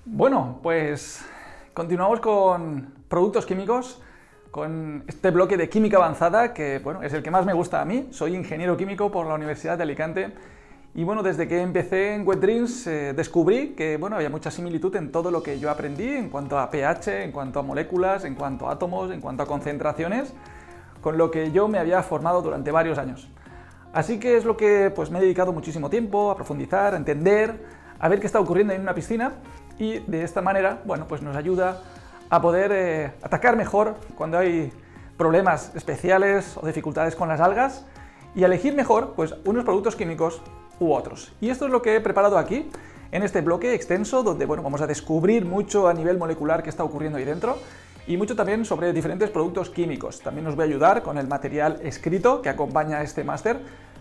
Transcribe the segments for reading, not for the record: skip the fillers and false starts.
Bueno, pues continuamos con productos químicos, con este bloque de química avanzada que, bueno, es el que más me gusta a mí. Soy ingeniero químico por la Universidad de Alicante y, bueno, desde que empecé en WetDreams descubrí que, bueno, había mucha similitud en todo lo que yo aprendí en cuanto a pH, en cuanto a moléculas, en cuanto a átomos, en cuanto a concentraciones, con lo que yo me había formado durante varios años. Así que es lo que pues, me he dedicado muchísimo tiempo a profundizar, a entender, a ver qué está ocurriendo en una piscina y de esta manera, bueno, pues nos ayuda a poder atacar mejor cuando hay problemas especiales o dificultades con las algas y a elegir mejor pues, unos productos químicos u otros. Y esto es lo que he preparado aquí en este bloque extenso donde bueno, vamos a descubrir mucho a nivel molecular qué está ocurriendo ahí dentro y mucho también sobre diferentes productos químicos. También os voy a ayudar con el material escrito que acompaña a este máster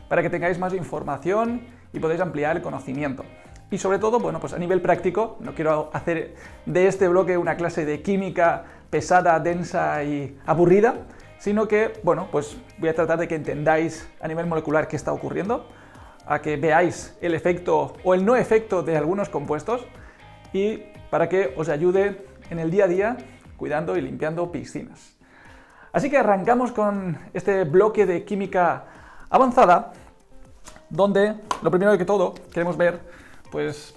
para que tengáis más información y podáis ampliar el conocimiento. Y sobre todo, bueno, pues a nivel práctico, no quiero hacer de este bloque una clase de química pesada, densa y aburrida, sino que, bueno, pues voy a tratar de que entendáis a nivel molecular qué está ocurriendo, a que veáis el efecto o el no efecto de algunos compuestos y para que os ayude en el día a día cuidando y limpiando piscinas. Así que arrancamos con este bloque de química avanzada, donde lo primero de todo queremos ver pues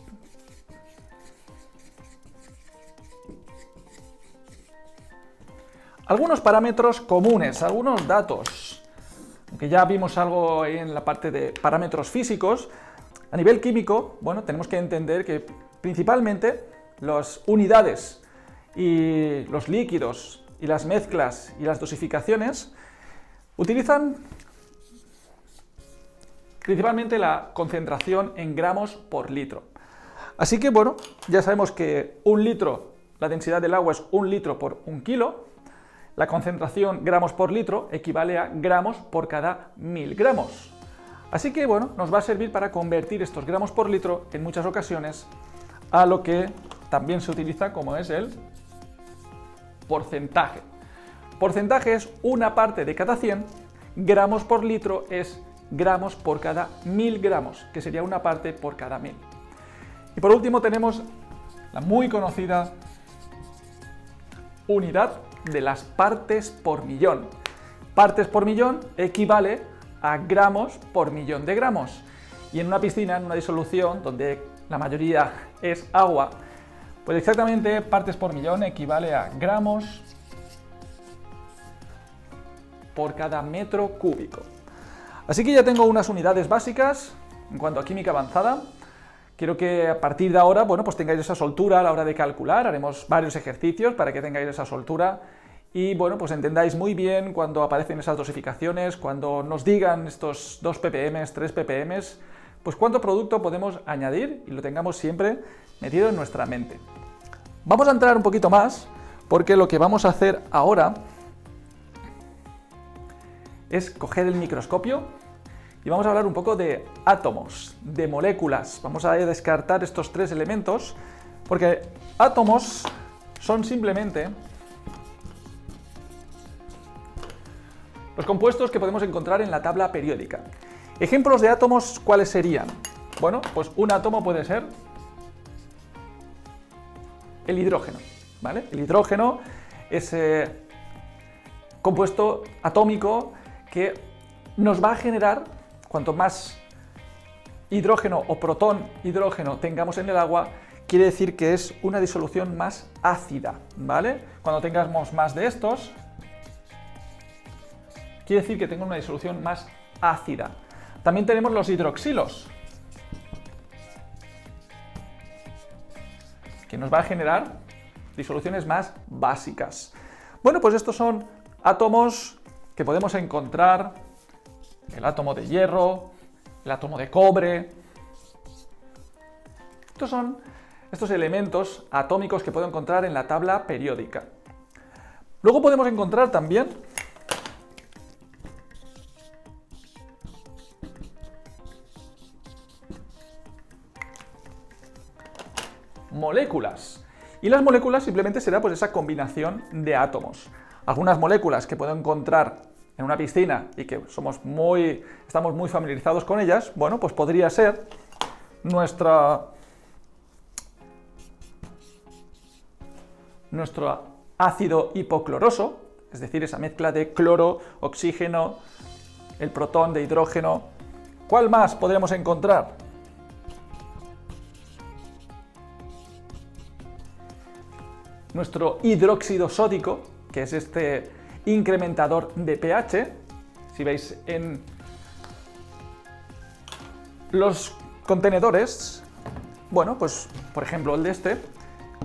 algunos parámetros comunes, algunos datos, aunque ya vimos algo en la parte de parámetros físicos. A nivel químico, bueno, tenemos que entender que principalmente las unidades y los líquidos y las mezclas y las dosificaciones utilizan principalmente la concentración en gramos por litro. Así que, bueno, ya sabemos que un litro, la densidad del agua es 1 litro por 1 kilo. La concentración gramos por litro equivale a gramos por cada 1000 gramos. Así que, bueno, nos va a servir para convertir estos gramos por litro en muchas ocasiones a lo que también se utiliza como es el porcentaje. Porcentaje es una parte de cada 100, gramos por litro es gramos por cada 1000 gramos, que sería una parte por cada 1000. Y por último tenemos la muy conocida unidad de las partes por millón. Partes por millón equivale a gramos por millón de gramos. Y en una piscina, en una disolución donde la mayoría es agua, pues exactamente partes por millón equivale a gramos por cada metro cúbico. Así que ya tengo unas unidades básicas en cuanto a química avanzada. Quiero que a partir de ahora, bueno, pues tengáis esa soltura a la hora de calcular. Haremos varios ejercicios para que tengáis esa soltura y, bueno, pues entendáis muy bien cuando aparecen esas dosificaciones, cuando nos digan estos 2 ppm, 3 ppm, pues cuánto producto podemos añadir y lo tengamos siempre metido en nuestra mente. Vamos a entrar un poquito más porque lo que vamos a hacer ahora es coger el microscopio y vamos a hablar un poco de átomos, de moléculas. Vamos a descartar estos 3 elementos porque átomos son simplemente los compuestos que podemos encontrar en la tabla periódica. Ejemplos de átomos, ¿cuáles serían? Bueno, pues un átomo puede ser el hidrógeno, ¿vale? El hidrógeno es compuesto atómico que nos va a generar, cuanto más hidrógeno o protón hidrógeno tengamos en el agua, quiere decir que es una disolución más ácida, ¿vale? Cuando tengamos más de estos, quiere decir que tengo una disolución más ácida. También tenemos los hidroxilos, que nos va a generar disoluciones más básicas. Bueno, pues estos son átomos que podemos encontrar, el átomo de hierro, el átomo de cobre. Estos son estos elementos atómicos que puedo encontrar en la tabla periódica. Luego podemos encontrar también moléculas. Y las moléculas simplemente será pues esa combinación de átomos. Algunas moléculas que puedo encontrar en una piscina y que estamos muy familiarizados con ellas, bueno, pues podría ser nuestra nuestro ácido hipocloroso, es decir, esa mezcla de cloro, oxígeno, el protón de hidrógeno. ¿Cuál más podremos encontrar? Nuestro hidróxido sódico, que es este incrementador de pH. Si veis en los contenedores, bueno, pues por ejemplo el de este,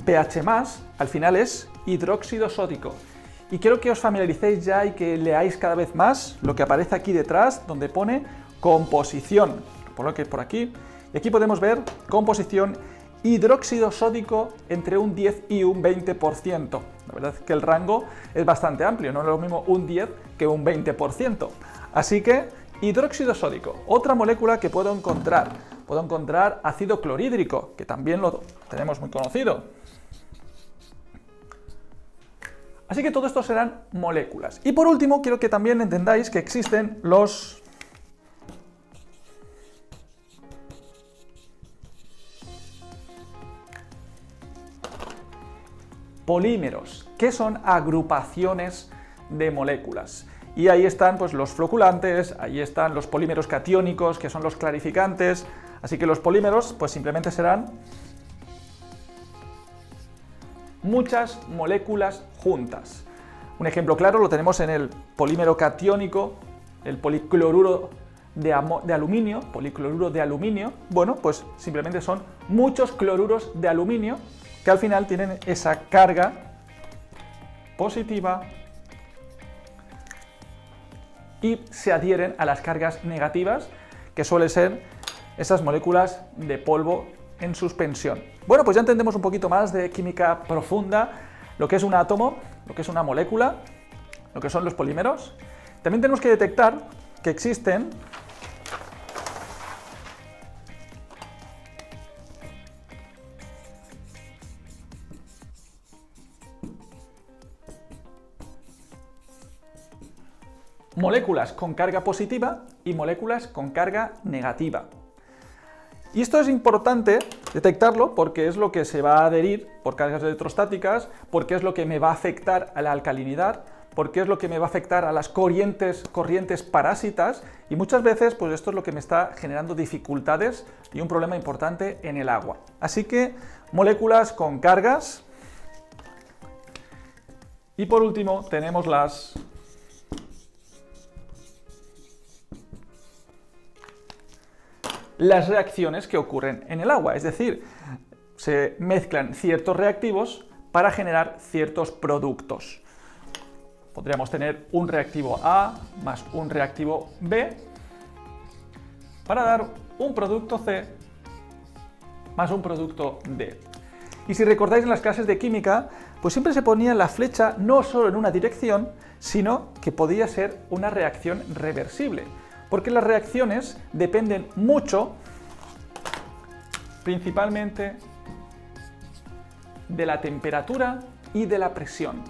pH+, al final es hidróxido sódico. Y quiero que os familiaricéis ya y que leáis cada vez más lo que aparece aquí detrás, donde pone composición. Por aquí. Y aquí podemos ver composición hidróxido sódico entre un 10 y un 20%. La verdad es que el rango es bastante amplio, no es lo mismo un 10 que un 20%. Así que hidróxido sódico, otra molécula que puedo encontrar. Puedo encontrar ácido clorhídrico, que también lo tenemos muy conocido. Así que todo esto serán moléculas. Y por último, quiero que también entendáis que existen los polímeros, que son agrupaciones de moléculas. Y ahí están pues los floculantes, ahí están los polímeros catiónicos, que son los clarificantes. Así que los polímeros pues simplemente serán muchas moléculas juntas. Un ejemplo claro lo tenemos en el polímero catiónico, el policloruro de aluminio, policloruro de aluminio. Bueno, pues simplemente son muchos cloruros de aluminio que al final tienen esa carga positiva y se adhieren a las cargas negativas, que suelen ser esas moléculas de polvo en suspensión. Bueno, pues ya entendemos un poquito más de química profunda, lo que es un átomo, lo que es una molécula, lo que son los polímeros. También tenemos que detectar que existen moléculas con carga positiva y moléculas con carga negativa. Y esto es importante detectarlo porque es lo que se va a adherir por cargas electrostáticas, porque es lo que me va a afectar a la alcalinidad, porque es lo que me va a afectar a las corrientes parásitas, y muchas veces pues esto es lo que me está generando dificultades y un problema importante en el agua. Así que moléculas con cargas. Y por último tenemos las reacciones que ocurren en el agua, es decir, se mezclan ciertos reactivos para generar ciertos productos. Podríamos tener un reactivo A más un reactivo B para dar un producto C más un producto D. Y si recordáis en las clases de química, pues siempre se ponía la flecha no solo en una dirección, sino que podía ser una reacción reversible. Porque las reacciones dependen mucho, principalmente, de la temperatura y de la presión.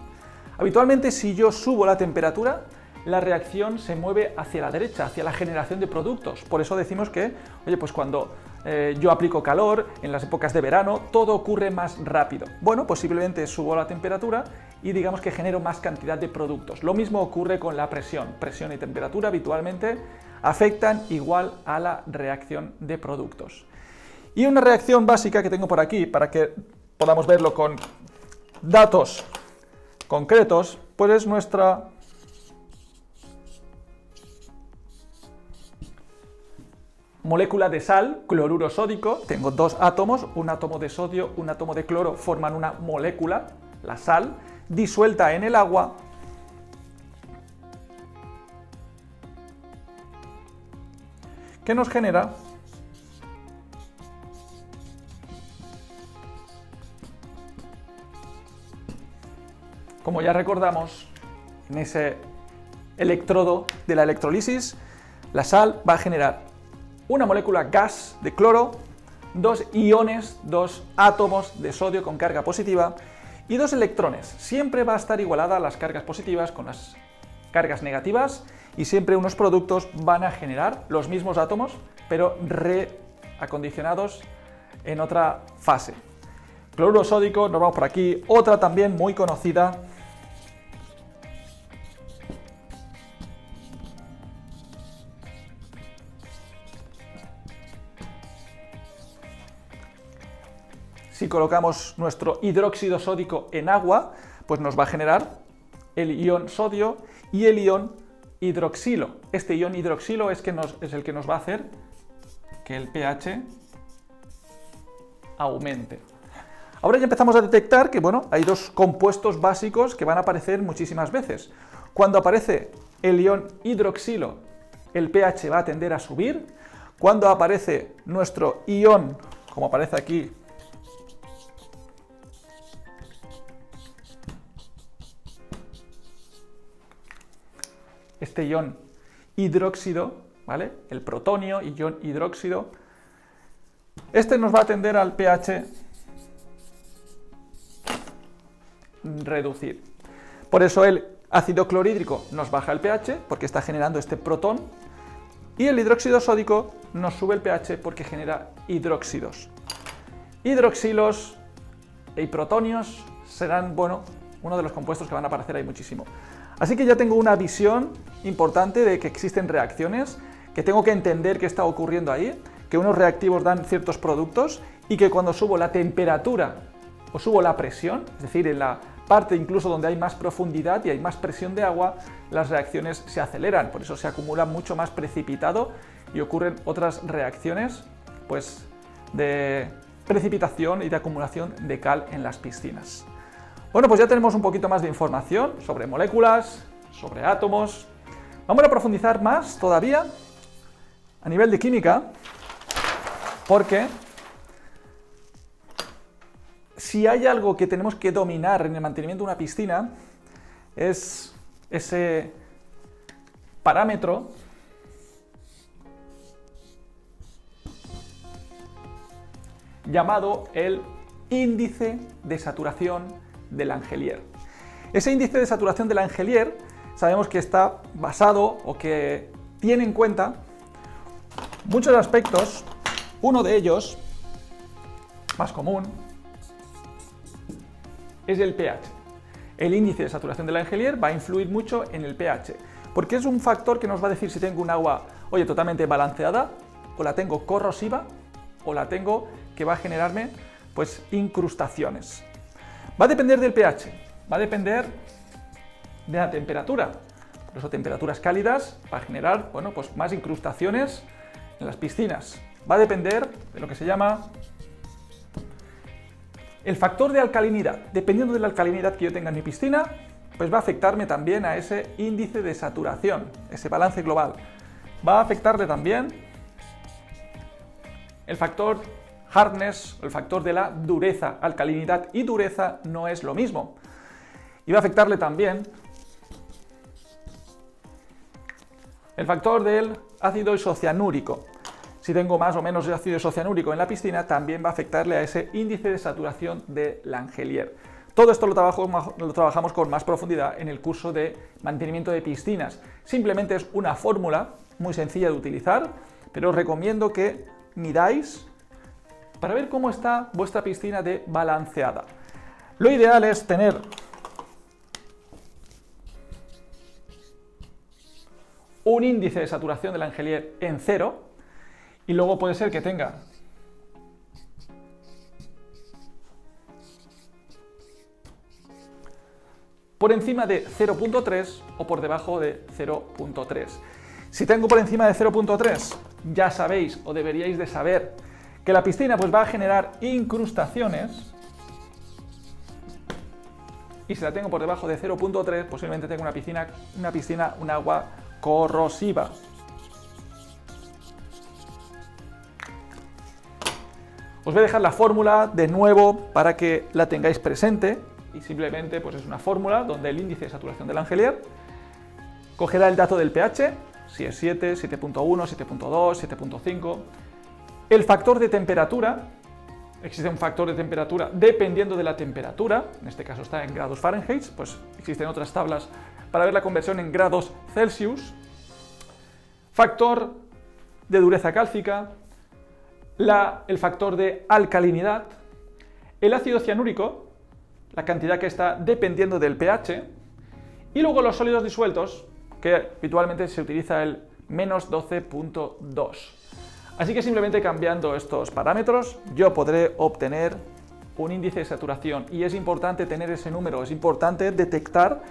Habitualmente, si yo subo la temperatura, la reacción se mueve hacia la derecha, hacia la generación de productos. Por eso decimos que, oye, pues cuando yo aplico calor, en las épocas de verano, todo ocurre más rápido. Bueno, pues simplemente subo la temperatura y digamos que genero más cantidad de productos. Lo mismo ocurre con la presión. Presión y temperatura habitualmente afectan igual a la reacción de productos. Y una reacción básica que tengo por aquí, para que podamos verlo con datos concretos, pues es nuestra molécula de sal, cloruro sódico. Tengo dos átomos, un átomo de sodio, un átomo de cloro, forman una molécula, la sal, disuelta en el agua, que nos genera como ya recordamos, en ese electrodo de la electrolisis, la sal va a generar una molécula gas de cloro, dos iones, dos átomos de sodio con carga positiva y dos electrones. Siempre va a estar igualada a las cargas positivas con las cargas negativas y siempre unos productos van a generar los mismos átomos, pero reacondicionados en otra fase. Cloruro sódico, nos vamos por aquí. Otra también muy conocida. Si colocamos nuestro hidróxido sódico en agua, pues nos va a generar el ion sodio y el ion hidroxilo. Este ion hidroxilo es el que nos va a hacer que el pH aumente. Ahora ya empezamos a detectar que, bueno, hay dos compuestos básicos que van a aparecer muchísimas veces. Cuando aparece el ion hidroxilo, el pH va a tender a subir. Cuando aparece nuestro ion, como aparece aquí, este ion hidróxido, ¿vale? El protonio, ion hidróxido, este nos va a tender al pH reducir. Por eso el ácido clorhídrico nos baja el pH porque está generando este protón y el hidróxido sódico nos sube el pH porque genera hidróxidos. Hidroxilos y protonios serán, bueno, uno de los compuestos que van a aparecer ahí muchísimo. Así que ya tengo una visión importante de que existen reacciones, que tengo que entender qué está ocurriendo ahí, que unos reactivos dan ciertos productos y que cuando subo la temperatura o subo la presión, es decir, en la parte incluso donde hay más profundidad y hay más presión de agua, las reacciones se aceleran, por eso se acumula mucho más precipitado y ocurren otras reacciones, pues, de precipitación y de acumulación de cal en las piscinas. Bueno, pues ya tenemos un poquito más de información sobre moléculas, sobre átomos. Vamos a profundizar más todavía a nivel de química, porque si hay algo que tenemos que dominar en el mantenimiento de una piscina, es ese parámetro llamado el índice de saturación de Langelier. Ese índice de saturación de Langelier sabemos que está basado o que tiene en cuenta muchos aspectos. Uno de ellos, más común, es el pH. El índice de saturación de Langelier va a influir mucho en el pH, porque es un factor que nos va a decir si tengo un agua, oye, totalmente balanceada, o la tengo corrosiva, o la tengo que va a generarme, pues, incrustaciones. Va a depender del pH, va a depender de la temperatura. Por eso temperaturas cálidas va a generar, bueno, pues más incrustaciones en las piscinas. Va a depender de lo que se llama el factor de alcalinidad. Dependiendo de la alcalinidad que yo tenga en mi piscina, pues va a afectarme también a ese índice de saturación, ese balance global. Va a afectarle también el factor hardness, el factor de la dureza. Alcalinidad y dureza no es lo mismo. Y va a afectarle también el factor del ácido isocianúrico. Si tengo más o menos ácido isocianúrico en la piscina, también va a afectarle a ese índice de saturación de Langelier. Todo esto lo trabajamos con más profundidad en el curso de mantenimiento de piscinas. Simplemente es una fórmula muy sencilla de utilizar, pero os recomiendo que midáis para ver cómo está vuestra piscina de balanceada. Lo ideal es tener un índice de saturación de Langelier en 0 y luego puede ser que tenga por encima de 0.3 o por debajo de 0.3. Si tengo por encima de 0.3, ya sabéis o deberíais de saber que la piscina pues va a generar incrustaciones, y si la tengo por debajo de 0.3, posiblemente tengo un agua corrosiva. Os voy a dejar la fórmula de nuevo para que la tengáis presente, y simplemente pues es una fórmula donde el índice de saturación de Langelier cogerá el dato del pH, si es 7, 7.1, 7.2, 7.5, el factor de temperatura. Existe un factor de temperatura dependiendo de la temperatura, en este caso está en grados Fahrenheit, pues existen otras tablas para ver la conversión en grados Celsius. Factor de dureza cálcica, el factor de alcalinidad, el ácido cianúrico, la cantidad que está dependiendo del pH, y luego los sólidos disueltos, que habitualmente se utiliza el menos 12.2. Así que simplemente cambiando estos parámetros yo podré obtener un índice de saturación, y es importante tener ese número, es importante detectar,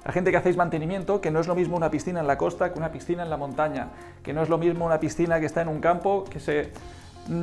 la gente que hacéis mantenimiento, que no es lo mismo una piscina en la costa que una piscina en la montaña, que no es lo mismo una piscina que está en un campo que se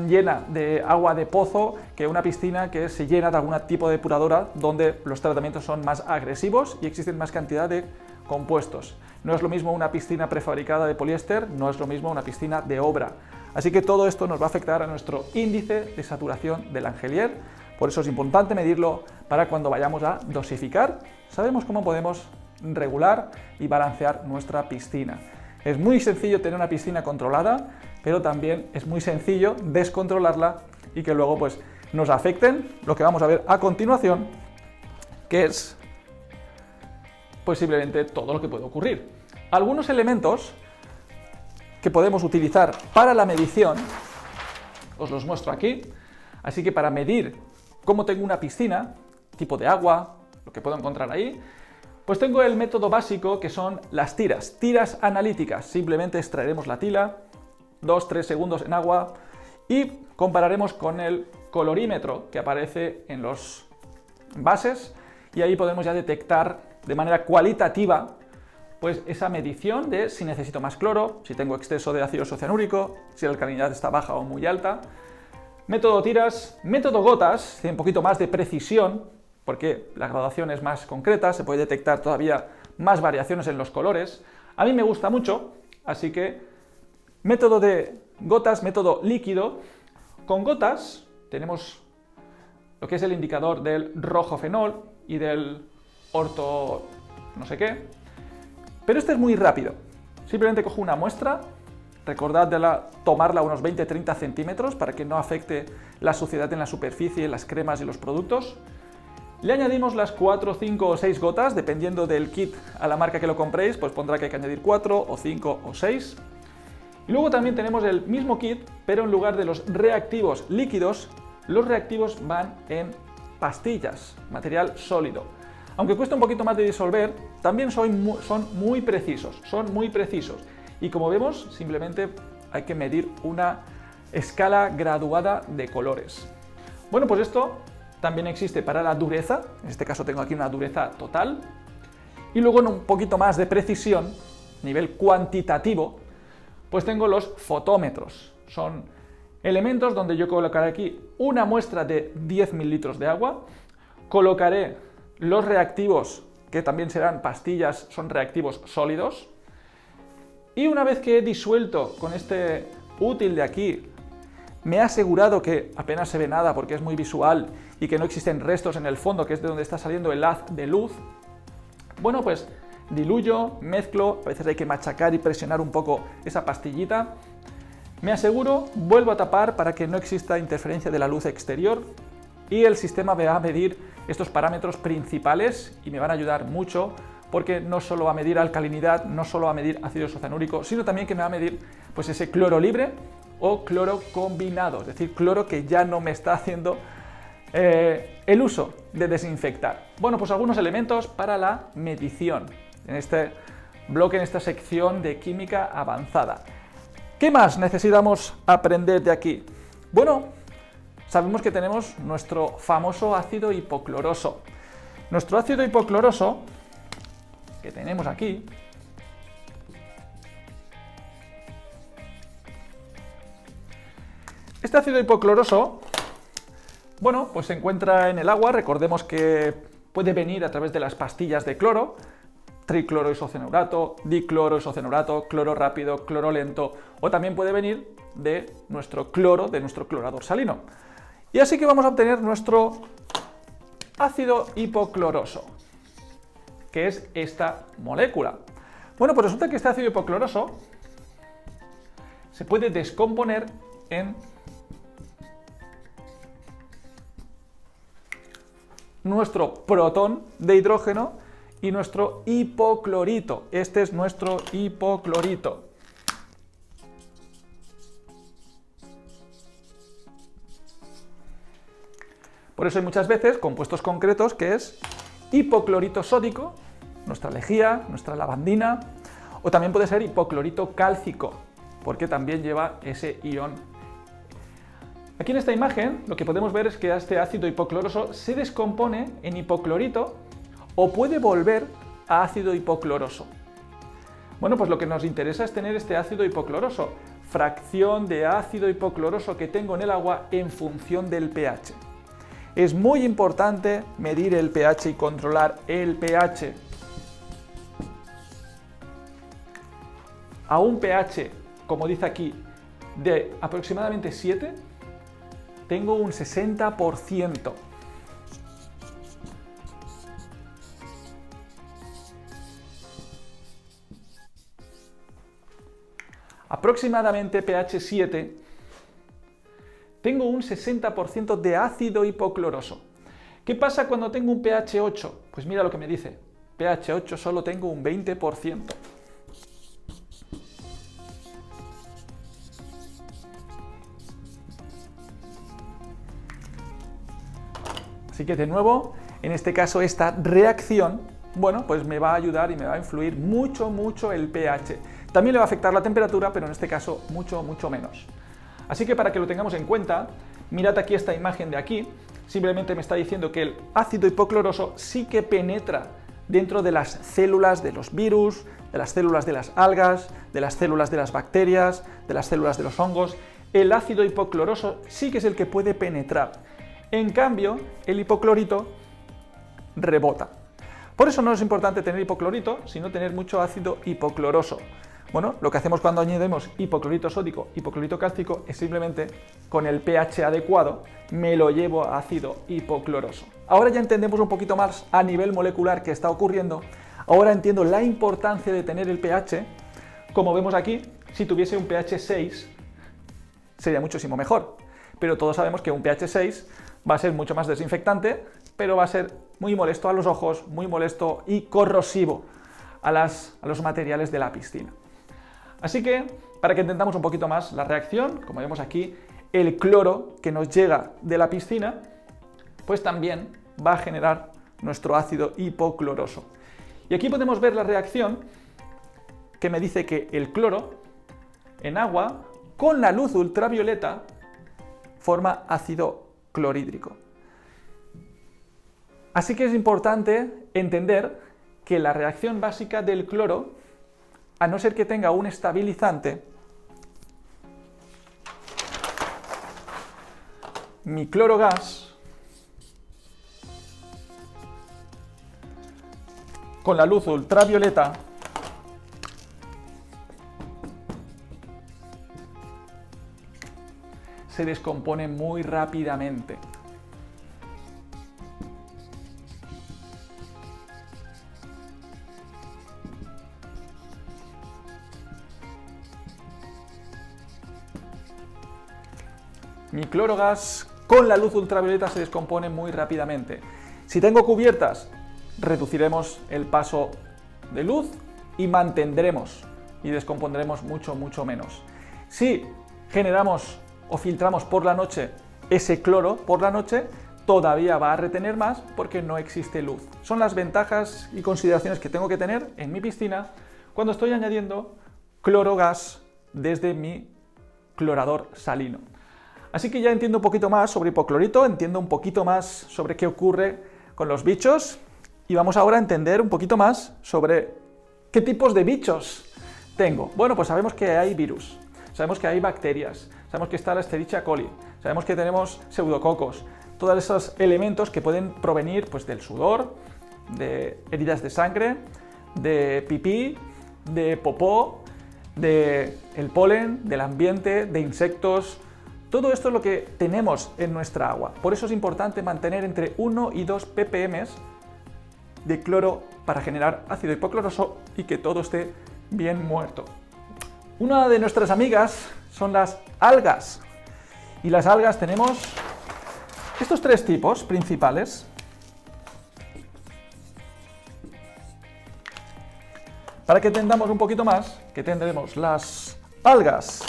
llena de agua de pozo que una piscina que se llena de algún tipo de depuradora donde los tratamientos son más agresivos y existen más cantidad de compuestos. No es lo mismo una piscina prefabricada de poliéster, no es lo mismo una piscina de obra. Así que todo esto nos va a afectar a nuestro índice de saturación del Langelier. Por eso es importante medirlo para cuando vayamos a dosificar. Sabemos cómo podemos regular y balancear nuestra piscina. Es muy sencillo tener una piscina controlada, pero también es muy sencillo descontrolarla y que luego pues nos afecten lo que vamos a ver a continuación, que es posiblemente todo lo que puede ocurrir. Algunos elementos que podemos utilizar para la medición, os los muestro aquí. Así que para medir cómo tengo una piscina, tipo de agua, lo que puedo encontrar ahí, pues tengo el método básico que son las tiras analíticas. Simplemente extraeremos la tila, 2-3 segundos en agua y compararemos con el colorímetro que aparece en los envases, y ahí podemos ya detectar de manera cualitativa pues esa medición de si necesito más cloro, si tengo exceso de ácido isocianúrico, si la alcalinidad está baja o muy alta. Método tiras, método gotas, tiene un poquito más de precisión porque la graduación es más concreta, se puede detectar todavía más variaciones en los colores. A mí me gusta mucho, así que método de gotas, método líquido. Con gotas tenemos lo que es el indicador del rojo fenol y del orto no sé qué, pero este es muy rápido. Simplemente cojo una muestra, recordad de tomarla a unos 20-30 centímetros para que no afecte la suciedad en la superficie, las cremas y los productos. Le añadimos las 4, 5 o 6 gotas, dependiendo del kit a la marca que lo compréis, pues pondrá que hay que añadir 4 o 5 o 6. Y luego también tenemos el mismo kit, pero en lugar de los reactivos líquidos, los reactivos van en pastillas, material sólido. Aunque cuesta un poquito más de disolver, también son muy precisos, Y como vemos, simplemente hay que medir una escala graduada de colores. Bueno, pues esto también existe para la dureza, en este caso tengo aquí una dureza total, y luego en un poquito más de precisión, nivel cuantitativo, pues tengo los fotómetros. Son elementos donde yo colocaré aquí una muestra de 10 mililitros de agua, colocaré los reactivos, que también serán pastillas, son reactivos sólidos, y una vez que he disuelto con este útil de aquí, me he asegurado que apenas se ve nada porque es muy visual y que no existen restos en el fondo, que es de donde está saliendo el haz de luz, bueno, pues diluyo, mezclo, a veces hay que machacar y presionar un poco esa pastillita, me aseguro, vuelvo a tapar para que no exista interferencia de la luz exterior, y el sistema me va a medir estos parámetros principales y me van a ayudar mucho porque no solo va a medir alcalinidad, no solo va a medir ácido isocianúrico, sino también que me va a medir pues ese cloro libre o cloro combinado, es decir, cloro que ya no me está haciendo el uso de desinfectar. Bueno, pues algunos elementos para la medición en este bloque, en esta sección de química avanzada. ¿Qué más necesitamos aprender de aquí? Bueno, sabemos que tenemos nuestro famoso ácido hipocloroso. Nuestro ácido hipocloroso, que tenemos aquí, este ácido hipocloroso, bueno, pues se encuentra en el agua. Recordemos que puede venir a través de las pastillas de cloro, tricloroisocianurato, dicloroisocianurato, cloro rápido, cloro lento, o también puede venir de nuestro cloro, de nuestro clorador salino. Y así que vamos a obtener nuestro ácido hipocloroso, que es esta molécula. Bueno, pues resulta que este ácido hipocloroso se puede descomponer en nuestro protón de hidrógeno y nuestro hipoclorito. Este es nuestro hipoclorito. Por eso hay muchas veces compuestos concretos que es hipoclorito sódico, nuestra lejía, nuestra lavandina, o también puede ser hipoclorito cálcico, porque también lleva ese ion. Aquí en esta imagen lo que podemos ver es que este ácido hipocloroso se descompone en hipoclorito o puede volver a ácido hipocloroso. Bueno, pues lo que nos interesa es tener este ácido hipocloroso, fracción de ácido hipocloroso que tengo en el agua en función del pH. Es muy importante medir el pH y controlar el pH. A un pH, como dice aquí, de aproximadamente 7, tengo un 60%. Aproximadamente pH 7, tengo un 60% de ácido hipocloroso. ¿Qué pasa cuando tengo un pH 8? Pues mira lo que me dice, pH 8 solo tengo un 20%. Así que de nuevo, en este caso esta reacción, bueno, pues me va a ayudar y me va a influir mucho el pH. También le va a afectar la temperatura, pero en este caso mucho menos. Así que para que lo tengamos en cuenta, mirad aquí esta imagen de aquí, simplemente me está diciendo que el ácido hipocloroso sí que penetra dentro de las células de los virus, de las células de las algas, de las células de las bacterias, de las células de los hongos. El ácido hipocloroso sí que es el que puede penetrar. En cambio, el hipoclorito rebota. Por eso no es importante tener hipoclorito, sino tener mucho ácido hipocloroso. Bueno, lo que hacemos cuando añadimos hipoclorito sódico, hipoclorito cálcico, es simplemente con el pH adecuado me lo llevo a ácido hipocloroso. Ahora ya entendemos un poquito más a nivel molecular qué está ocurriendo. Ahora entiendo la importancia de tener el pH. Como vemos aquí, si tuviese un pH 6, sería muchísimo mejor. Pero todos sabemos que un pH 6 va a ser mucho más desinfectante, pero va a ser muy molesto a los ojos, muy molesto y corrosivo a los materiales de la piscina. Así que, para que entendamos un poquito más la reacción, como vemos aquí, el cloro que nos llega de la piscina, pues también va a generar nuestro ácido hipocloroso. Y aquí podemos ver la reacción que me dice que el cloro en agua, con la luz ultravioleta, forma ácido clorhídrico. Así que es importante entender que la reacción básica del cloro, a no ser que tenga un estabilizante, mi clorogas, con la luz ultravioleta, se descompone muy rápidamente. Mi clorogas con la luz ultravioleta se descompone muy rápidamente. Si tengo cubiertas, reduciremos el paso de luz y mantendremos y descompondremos mucho menos. Si generamos o filtramos por la noche ese cloro por la noche, todavía va a retener más porque no existe luz. Son las ventajas y consideraciones que tengo que tener en mi piscina cuando estoy añadiendo clorogas desde mi clorador salino. Así que ya entiendo un poquito más sobre hipoclorito, entiendo un poquito más sobre qué ocurre con los bichos y vamos ahora a entender un poquito más sobre qué tipos de bichos tengo. Bueno, pues sabemos que hay virus, sabemos que hay bacterias, sabemos que está la Escherichia coli, sabemos que tenemos pseudococos, todos esos elementos que pueden provenir pues, del sudor, de heridas de sangre, de pipí, de popó, del polen, del ambiente, de insectos. Todo esto es lo que tenemos en nuestra agua. Por eso es importante mantener entre 1 y 2 ppm de cloro para generar ácido hipocloroso y que todo esté bien muerto. Una de nuestras amigas son las algas. Y las algas tenemos estos tres tipos principales. Para que entendamos un poquito más, que tendremos las algas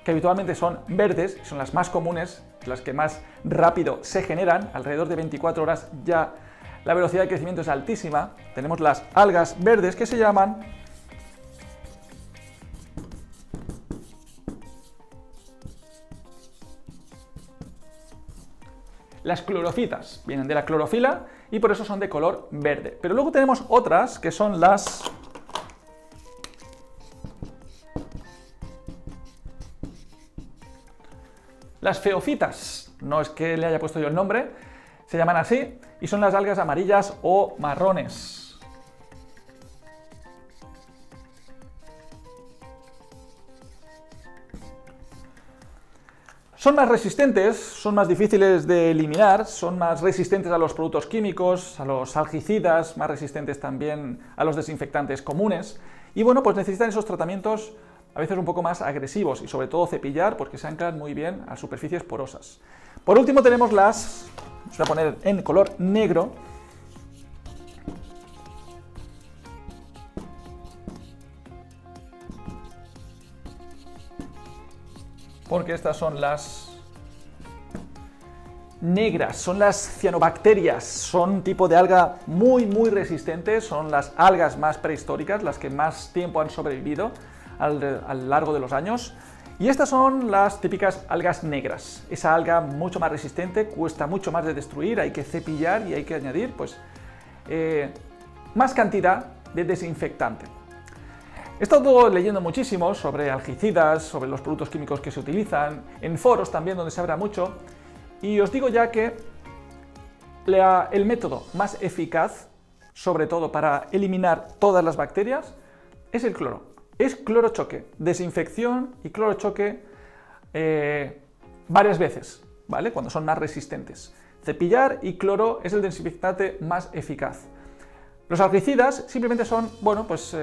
que habitualmente son verdes, son las más comunes, las que más rápido se generan, alrededor de 24 horas ya la velocidad de crecimiento es altísima. Tenemos las algas verdes que se llaman las clorofitas, vienen de la clorofila y por eso son de color verde. Pero luego tenemos otras que son las feofitas. No es que le haya puesto yo el nombre, se llaman así y son las algas amarillas o marrones. Son más resistentes, son más difíciles de eliminar, son más resistentes a los productos químicos, a los algicidas, más resistentes también a los desinfectantes comunes. Y bueno, pues necesitan esos tratamientos a veces un poco más agresivos y sobre todo cepillar porque se anclan muy bien a superficies porosas. Por último tenemos las, voy a poner en color negro, porque estas son las negras, son las cianobacterias, son un tipo de alga muy resistentes, son las algas más prehistóricas, las que más tiempo han sobrevivido a lo largo de los años. Y estas son las típicas algas negras, esa alga mucho más resistente, cuesta mucho más de destruir, hay que cepillar y hay que añadir pues, más cantidad de desinfectante. He estado leyendo muchísimo sobre algicidas, sobre los productos químicos que se utilizan, en foros también donde se habla mucho, y os digo ya que el método más eficaz, sobre todo para eliminar todas las bacterias, es el cloro. Es cloro choque, desinfección y cloro choque varias veces, ¿vale? Cuando son más resistentes. Cepillar y cloro es el desinfectante más eficaz. Los algicidas simplemente son, bueno, pues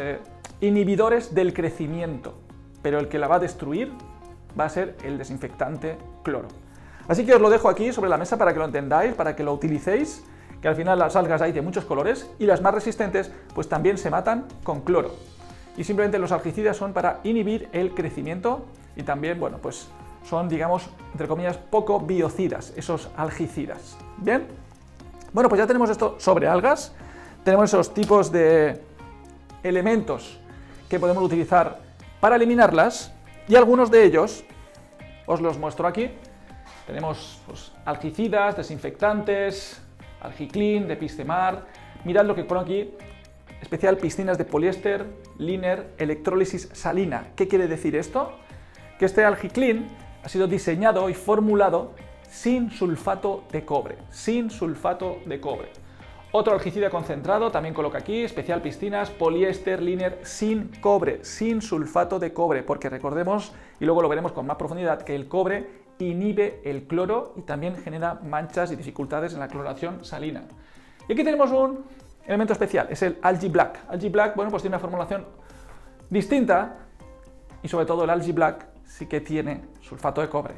inhibidores del crecimiento, pero el que la va a destruir va a ser el desinfectante cloro. Así que os lo dejo aquí sobre la mesa para que lo entendáis, para que lo utilicéis, que al final las algas hay de muchos colores y las más resistentes pues también se matan con cloro. Y simplemente los algicidas son para inhibir el crecimiento y también, bueno, pues son, digamos, entre comillas, poco biocidas, esos algicidas. ¿Bien? Bueno, pues ya tenemos esto sobre algas, tenemos esos tipos de elementos que podemos utilizar para eliminarlas y algunos de ellos os los muestro aquí. Tenemos pues, algicidas, desinfectantes, Algiclean, Depistemar. Mirad lo que pone aquí, especial piscinas de poliéster, liner, electrólisis salina. ¿Qué quiere decir esto? Que este Algiclean ha sido diseñado y formulado sin sulfato de cobre, sin sulfato de cobre. Otro algicida concentrado, también coloca aquí, especial piscinas, poliéster, liner, sin cobre, sin sulfato de cobre, porque recordemos, y luego lo veremos con más profundidad, que el cobre inhibe el cloro y también genera manchas y dificultades en la cloración salina. Y aquí tenemos un elemento especial, es el Algae Black. Algae Black, bueno, pues tiene una formulación distinta y sobre todo el Algae Black sí que tiene sulfato de cobre.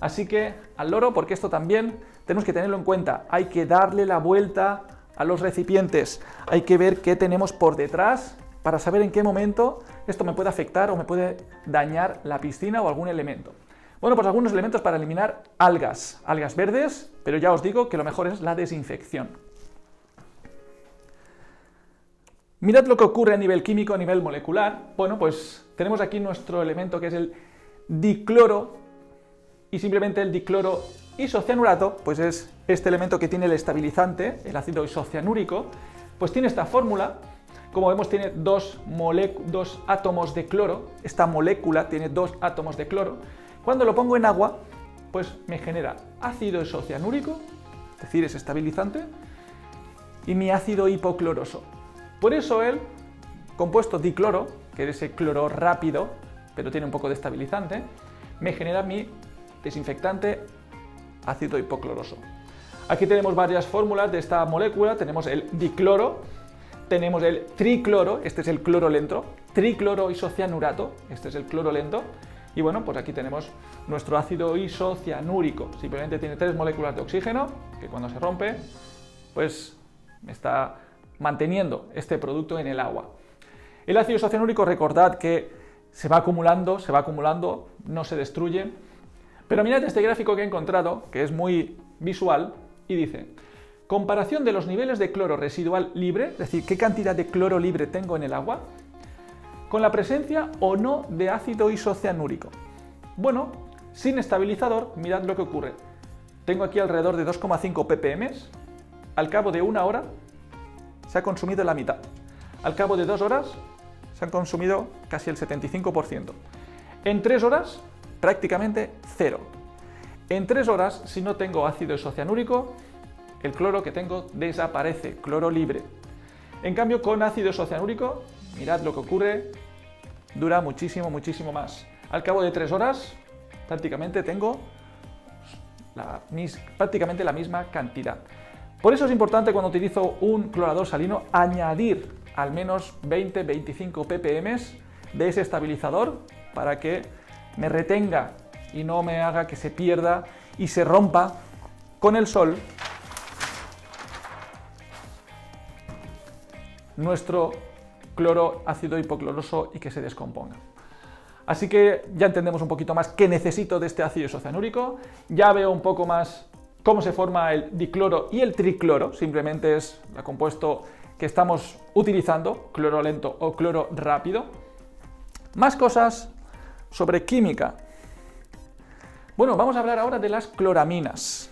Así que al loro, porque esto también tenemos que tenerlo en cuenta, hay que darle la vuelta a los recipientes, hay que ver qué tenemos por detrás para saber en qué momento esto me puede afectar o me puede dañar la piscina o algún elemento. Bueno, pues algunos elementos para eliminar algas verdes, pero ya os digo que lo mejor es la desinfección. Mirad lo que ocurre a nivel químico, a nivel molecular. Bueno, pues tenemos aquí nuestro elemento que es el dicloro y simplemente el dicloro isocianurato, pues es este elemento que tiene el estabilizante, el ácido isocianúrico, pues tiene esta fórmula. Como vemos tiene dos átomos de cloro, esta molécula tiene 2 átomos de cloro. Cuando lo pongo en agua, pues me genera ácido isocianúrico, es decir, es estabilizante, y mi ácido hipocloroso. Por eso el compuesto dicloro, que es ese cloro rápido, pero tiene un poco de estabilizante, me genera mi desinfectante ácido hipocloroso. Aquí tenemos varias fórmulas de esta molécula, tenemos el dicloro, tenemos el tricloro, este es el cloro lento, tricloro isocianurato, este es el cloro lento, y bueno, pues aquí tenemos nuestro ácido isocianúrico, simplemente tiene 3 moléculas de oxígeno, que cuando se rompe, pues está manteniendo este producto en el agua. El ácido isocianúrico, recordad que se va acumulando, no se destruye. Pero mirad este gráfico que he encontrado, que es muy visual, y dice: comparación de los niveles de cloro residual libre, es decir, qué cantidad de cloro libre tengo en el agua, con la presencia o no de ácido isocianúrico. Bueno, sin estabilizador, mirad lo que ocurre. Tengo aquí alrededor de 2,5 ppm, al cabo de 1 hora se ha consumido la mitad. Al cabo de 2 horas se han consumido casi el 75%. En 3 horas, prácticamente cero. En 3 horas, si no tengo ácido isocianúrico, el cloro que tengo desaparece, cloro libre. En cambio, con ácido isocianúrico, mirad lo que ocurre, dura muchísimo más. Al cabo de 3 horas, prácticamente tengo prácticamente la misma cantidad. Por eso es importante, cuando utilizo un clorador salino, añadir al menos 20-25 ppm de ese estabilizador para que me retenga y no me haga que se pierda y se rompa con el sol nuestro cloro ácido hipocloroso y que se descomponga. Así que ya entendemos un poquito más qué necesito de este ácido isocianúrico, ya veo un poco más cómo se forma el dicloro y el tricloro, simplemente es el compuesto que estamos utilizando, cloro lento o cloro rápido. Más cosas sobre química. Bueno, vamos a hablar ahora de las cloraminas.